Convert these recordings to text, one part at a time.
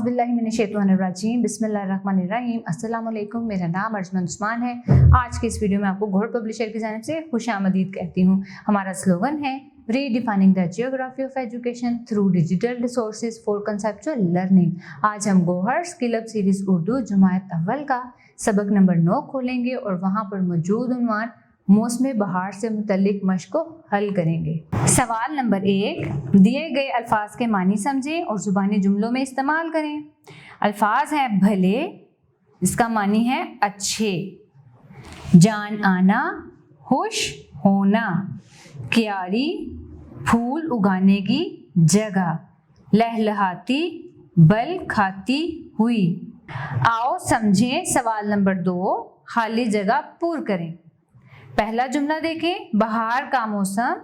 औज़ुबिल्लाहिमिनश्शैतानिर्रजीम बिस्मिल्लाहिर्रहमानिर्रहीम। अस्सलाम वालेकुम। मेरा नाम अर्जमन उस्मान है। आज के इस वीडियो में आपको घोड़ पब्लिशर की जानिब से खुशामदीद कहती हूँ। हमारा स्लोगन है redefining the geography of education through digital resources for conceptual learning. आज हम Gohar skill up series Urdu जमात अव्वल का सबक नंबर 9 खोलेंगे और वहाँ पर मौजूद उन्वान मौसम बहार से मुतल्लिक मश्क को हल करेंगे। सवाल नंबर 1, दिए गए अल्फाज के मानी समझें और जुबानी जुमलों में इस्तेमाल करें। अल्फाज है भले, इसका मानी है अच्छे, जान आना, खुश होना, क्यारी फूल उगाने की जगह, लहलहाती बल खाती हुई। आओ समझें सवाल नंबर 2, खाली जगह पूर करें। पहला जुमला देखें, बहार का मौसम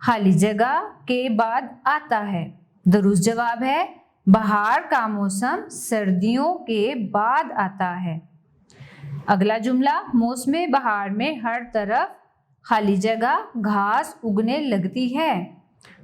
खाली जगह के बाद आता है। दुरुस्त जवाब है बहार का मौसम सर्दियों के बाद आता है। अगला जुमला, मौसम बहार में हर तरफ खाली जगह घास उगने लगती है।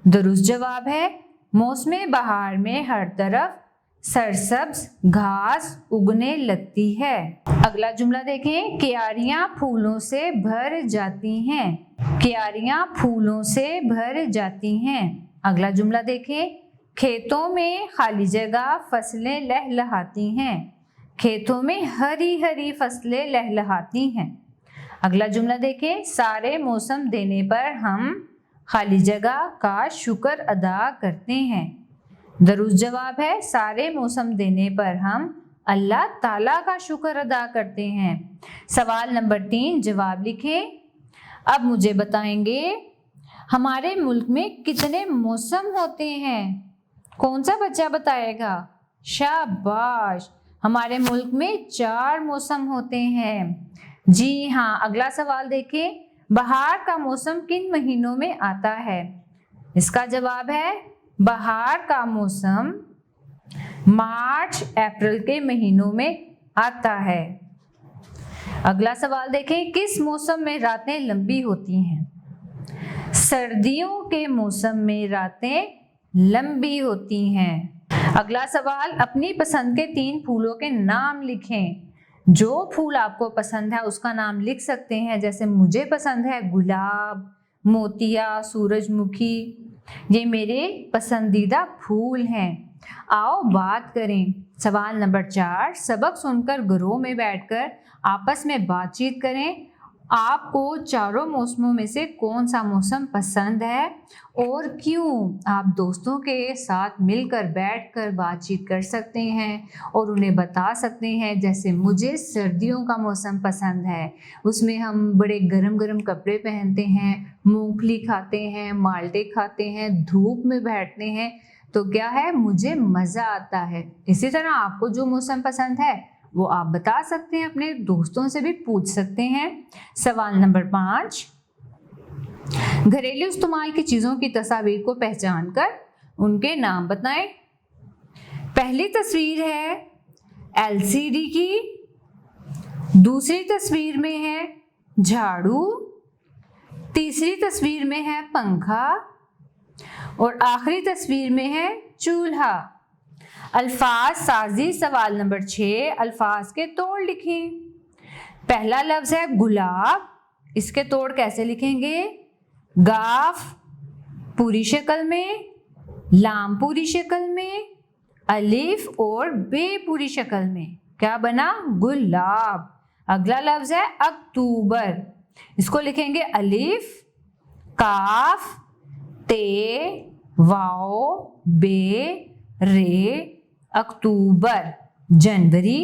दुरुस्त जवाब है मौसम बहार में हर तरफ सरसब्ज घास उगने लगती है। अगला जुमला देखें, क्यारियां फूलों से भर जाती हैं। क्यारियां फूलों से भर जाती हैं। अगला जुमला देखें, खेतों में खाली जगह फसलें लहलहाती हैं। खेतों में हरी हरी फसलें लहलहाती हैं। अगला जुमला देखें, सारे मौसम देने पर हम खाली जगह का शुक्र अदा करते हैं। दुरुस्त जवाब है सारे मौसम देने पर हम अल्लाह ताला का शुक्र अदा करते हैं। सवाल नंबर 3, जवाब लिखें। अब मुझे बताएंगे हमारे मुल्क में कितने मौसम होते हैं। कौन सा बच्चा बताएगा? शाबाश, हमारे मुल्क में 4 मौसम होते हैं। जी हाँ। अगला सवाल देखें, बहार का मौसम किन महीनों में आता है? इसका जवाब है बहार का मौसम मार्च अप्रैल के महीनों में आता है। अगला सवाल देखें, किस मौसम में रातें लंबी होती हैं? सर्दियों के मौसम में रातें लंबी होती हैं। अगला सवाल, अपनी पसंद के 3 फूलों के नाम लिखें। जो फूल आपको पसंद है उसका नाम लिख सकते हैं, जैसे मुझे पसंद है गुलाब, मोतिया, सूरजमुखी। ये मेरे पसंदीदा फूल हैं। आओ बात करें। सवाल नंबर 4, सबक सुनकर घरों में बैठकर आपस में बातचीत करें। आपको चारों मौसमों में से कौन सा मौसम पसंद है और क्यों? आप दोस्तों के साथ मिलकर बैठकर बातचीत कर सकते हैं और उन्हें बता सकते हैं, जैसे मुझे सर्दियों का मौसम पसंद है, उसमें हम बड़े गरम गरम कपड़े पहनते हैं, मूंगफली खाते हैं, माल्टे खाते हैं, धूप में बैठते हैं, तो क्या है, मुझे मज़ा आता है। इसी तरह आपको जो मौसम पसंद है वो आप बता सकते हैं, अपने दोस्तों से भी पूछ सकते हैं। सवाल नंबर 5, घरेलू इस्तेमाल की चीज़ों की तस्वीर को पहचान कर उनके नाम बताएं। पहली तस्वीर है एलसीडी की, दूसरी तस्वीर में है झाड़ू, तीसरी तस्वीर में है पंखा और आखिरी तस्वीर में है चूल्हा। अल्फाज साजी। सवाल नंबर 6, अल्फाज के तोड़ लिखें। पहला लफ्ज है गुलाब, इसके तोड़ कैसे लिखेंगे? गाफ पूरी शक्ल में, लाम पूरी शक्ल में, अलिफ और बे पूरी शक्ल में, क्या बना? गुलाब। अगला लफ्ज है अक्टूबर, इसको लिखेंगे अलिफ, काफ, ते, वाओ, बे, रे, अक्टूबर। जनवरी,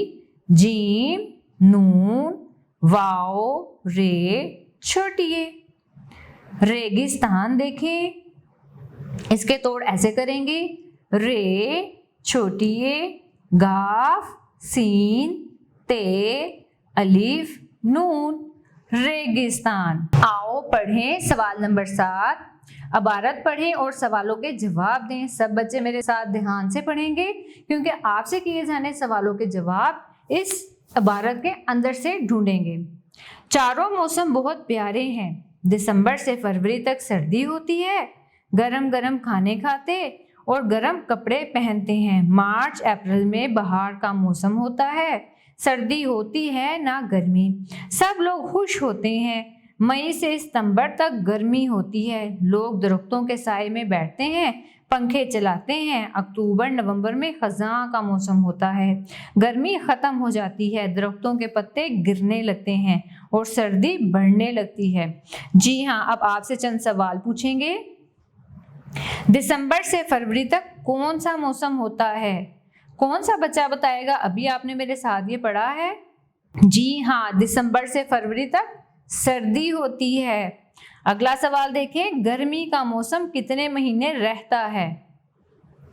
जीम, नून, वाओ, रे, छोटी ए। रेगिस्तान देखें, इसके तोड़ ऐसे करेंगे, रे, छोटी ए, गाफ, सीन, ते, अलिफ, नून, रेगिस्तान। आओ पढ़ें। सवाल नंबर 7, इबारत पढ़ें और सवालों के जवाब दें। सब बच्चे मेरे साथ ध्यान से पढ़ेंगे क्योंकि आपसे किए जाने सवालों के जवाब इस इबारत के अंदर से ढूंढेंगे। चारों मौसम बहुत प्यारे हैं। दिसंबर से फरवरी तक सर्दी होती है, गरम गरम खाने खाते और गर्म कपड़े पहनते हैं। मार्च अप्रैल में बहार का मौसम होता है, सर्दी होती है ना गर्मी। सब लोग खुश होते हैं। मई से सितंबर तक गर्मी होती है, लोग दरख्तों के साए में बैठते हैं, पंखे चलाते हैं। अक्टूबर नवंबर में खज़ां का मौसम होता है, गर्मी ख़त्म हो जाती है, दरख्तों के पत्ते गिरने लगते हैं और सर्दी बढ़ने लगती है। जी हाँ, अब आपसे चंद सवाल पूछेंगे। दिसंबर से फरवरी तक कौन सा मौसम होता है? कौन सा बच्चा बताएगा? अभी आपने मेरे साथ ये पढ़ा है। जी हाँ, दिसंबर से फरवरी तक सर्दी होती है। अगला सवाल देखें, गर्मी का मौसम कितने महीने रहता है?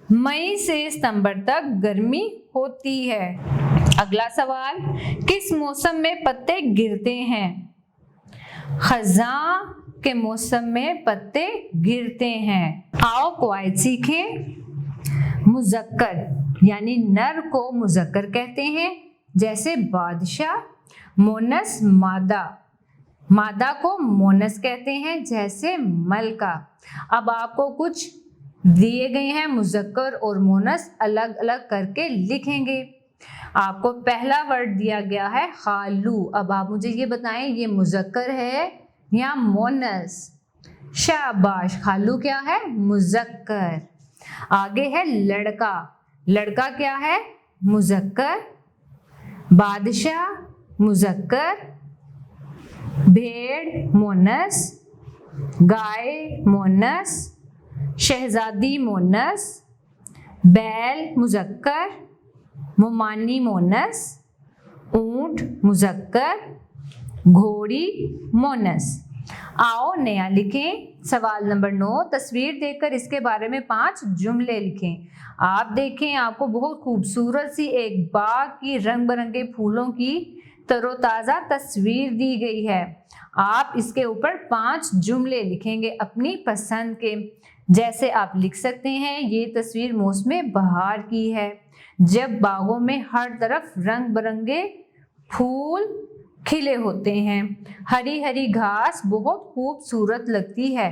मई से सितंबर तक गर्मी होती है। अगला सवाल, किस मौसम में पत्ते गिरते हैं? खज़ां के मौसम में पत्ते गिरते हैं। आओ कवायद सीखें। मुज़क्कर यानी नर को मुज़क्कर कहते हैं, जैसे बादशाह। मोनस मादा, मादा को मोनस कहते हैं, जैसे मलका। अब आपको कुछ दिए गए हैं, मुज़क्कर और मोनस अलग अलग करके लिखेंगे। आपको पहला वर्ड दिया गया है खालू। अब आप मुझे ये बताएं, ये मुज़क्कर है या मोनस? शाबाश, खालू क्या है? मुज़क्कर। आगे है लड़का। लड़का क्या है? मुज़क्कर। बादशाह मुज़क्कर, भेड़ मोनस, गाय मोनस, शहजादी मोनस, बैल मुज़क्कर, मुमानी मोनस, ऊंट मुज़क्कर, घोड़ी मोनस। आओ नया लिखें। सवाल नंबर 9, तस्वीर देखकर इसके बारे में 5 जुमले लिखें। आप देखें, आपको बहुत खूबसूरत सी एक बाग की रंग बिरंगे फूलों की तरोताज़ा तस्वीर दी गई है। आप इसके ऊपर 5 जुमले लिखेंगे अपनी पसंद के। जैसे आप लिख सकते हैं, ये तस्वीर मौसम बहार की है, जब बागों में हर तरफ रंग बिरंगे फूल खिले होते हैं, हरी हरी घास बहुत खूबसूरत लगती है,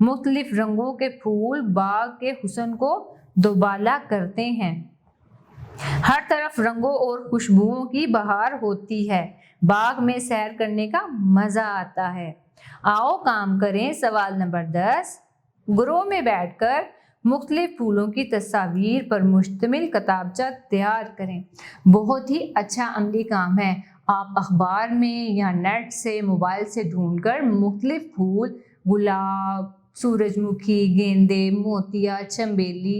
मुख्तलिफ रंगों के फूल बाग के हुस्न को दोबाला करते हैं, हर तरफ रंगों और खुशबुओं की बहार होती है, बाग में सैर करने का मज़ा आता है। आओ काम करें। सवाल नंबर 10, ग्रोह में बैठकर मुख्तलिफ फूलों की तस्वीर पर मुश्तमिल किताबचा तैयार करें। बहुत ही अच्छा अमली काम है। आप अखबार में या नेट से, मोबाइल से ढूंढकर मुख्तलिफ फूल, गुलाब, सूरजमुखी, गेंदे, मोतिया, चंबेली,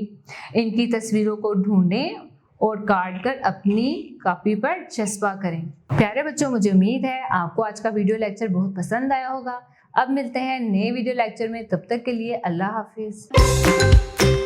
इनकी तस्वीरों को ढूंढें और काट कर अपनी कॉपी पर चस्पा करें। प्यारे बच्चों, मुझे उम्मीद है आपको आज का वीडियो लेक्चर बहुत पसंद आया होगा। अब मिलते हैं नए वीडियो लेक्चर में, तब तक के लिए अल्लाह हाफिज़।